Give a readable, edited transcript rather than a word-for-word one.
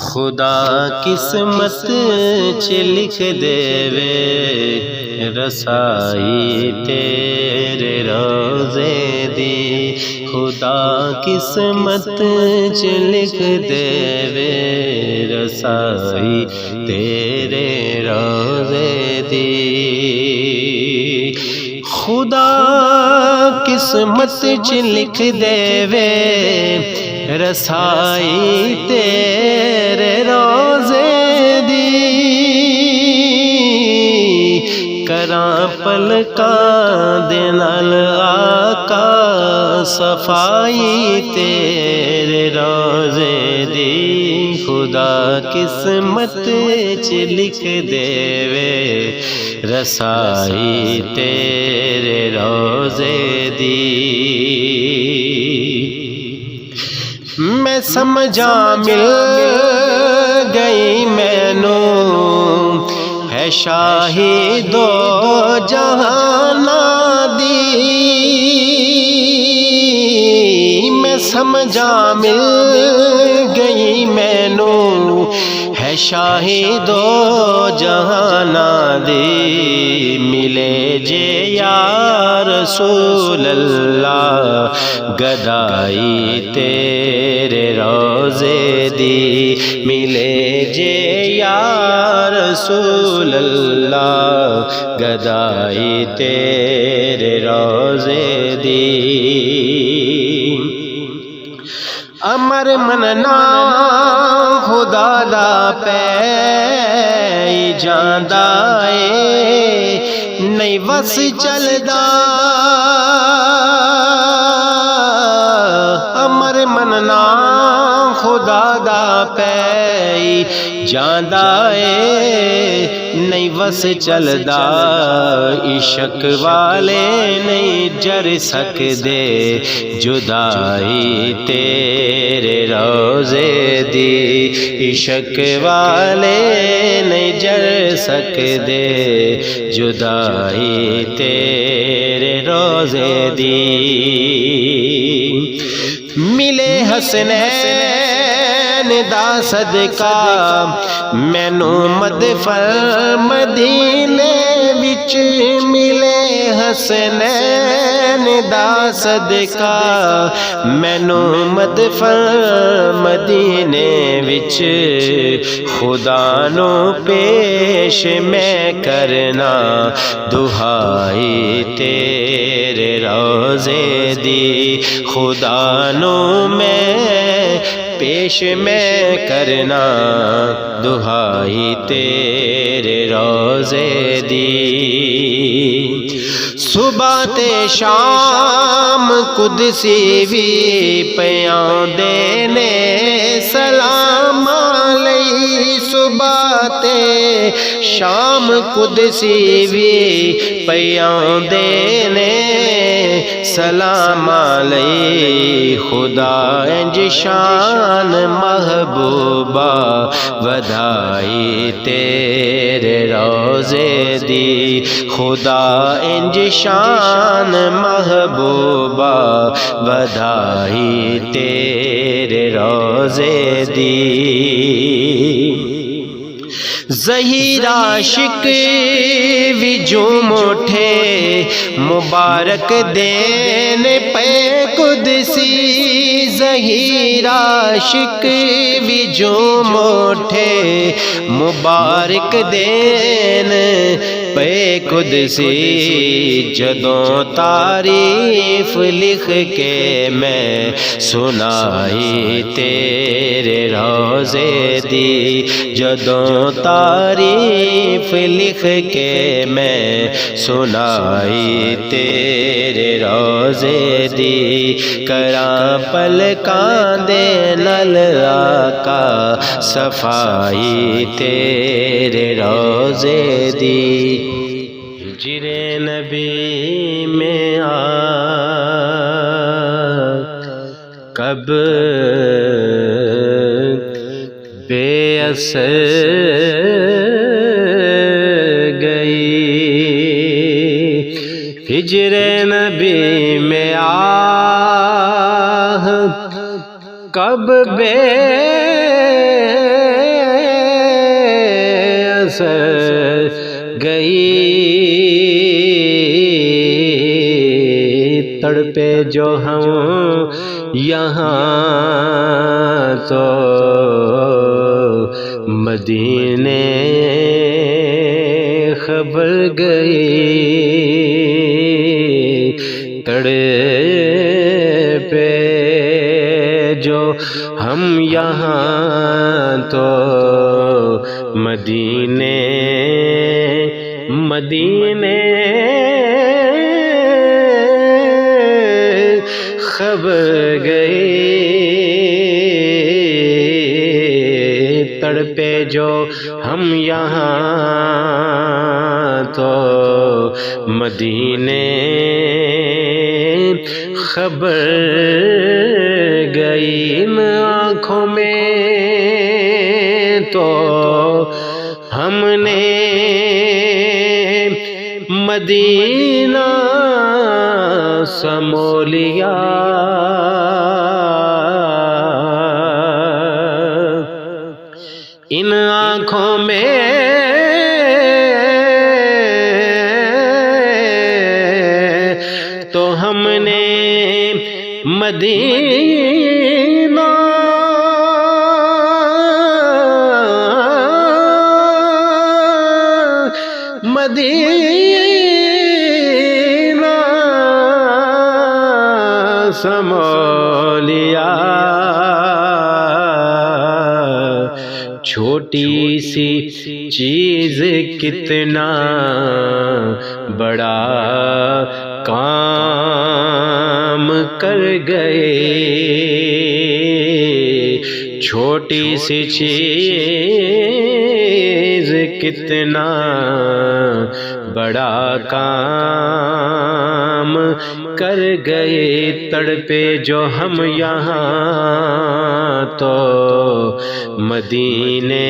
خدا قسمت چ لکھ دے وے رسائی تیرے روزے دی، خدا قسمت چ لکھ دے وے رسائی تیرے روزے دی، خدا قسمت چ لکھ دے وے رسائی تیرے روزے دی، کراں پلکاں دے نال آقا صفائی تیرے روزے دی، خدا قسمت چ لکھ دے وے رسائی تیرے روزے دی، میں سمجھا مل گئی مینوں ہے شاہی دو جہاناں دی، میں سمجھا مل گئی مینوں ہے شاہی دو جہاناں دی، ملے جے یا رسول اللہ گدائی تیرے روزے دی، ملے جے یا رسول اللہ گدائی تیرے روزے دی، امر مننا خدا دا پے جاندا اے نہیں وس چلدا، امر مننا خدا دا پے جاندا اے نہیں وس چلدا، عشق والے نہیں جر سکدے جدائی تیرے روزے دی، عشق والے نہیں جر سکدے جدائی تیرے روزے دی، ملے حسنین دا صدقہ مینوں مدفع مدینے وچ، ملے حسنین دا صدقہ مینوں مدفع مدینے وچ، خدا نو پیش میں کرنا دہائی تیرے روزے دی، خدا نو میں پیش میں کرنا دہائی تیرے روزے دی، صبح تے شام قدسی وی پیاں دینے سلام علیہ، صبح تے شام قدسی وی پیاں دینے سلام علیہ، خدا انج شان محبوبہ ودائی تیرے روزے دی، خدا انج شان محبوبہ ودائی تیرے روزے دی، ظہیر عاشق وی جھوم اٹھے مبارک دین پہ قدسی، ظہیر عاشق وی جھوم اٹھے مبارک دین پہ قدسی، جدوں تعریف لکھ کے میں سنائی تیرے روزے دی، جدوں تعریف لکھ کے میں سنائی تیرے روزے دی، کراں پلکاں دے نال آقا صفائی تیرے روزے دی، ہجر نبی میں آ کب بے اثر گئی، ہجر نبی میں آہ کب بے اثر گئی، تڑپے جو ہم یہاں تو مدینے خبر گئی، تڑپے جو ہم یہاں تو مدینے خبر گئی، تڑپے جو ہم یہاں تو مدینے خبر گئی، ان آنکھوں میں تو ہم نے مدینہ سمو لیا، ان آنکھوں میں تو ہم نے مدینہ سمو لیا، چھوٹی سی چیز کتنا بڑا کام کر گئے، چھوٹی سی چیز کتنا بڑا کام کر گئے، تڑپے جو ہم یہاں تو مدینے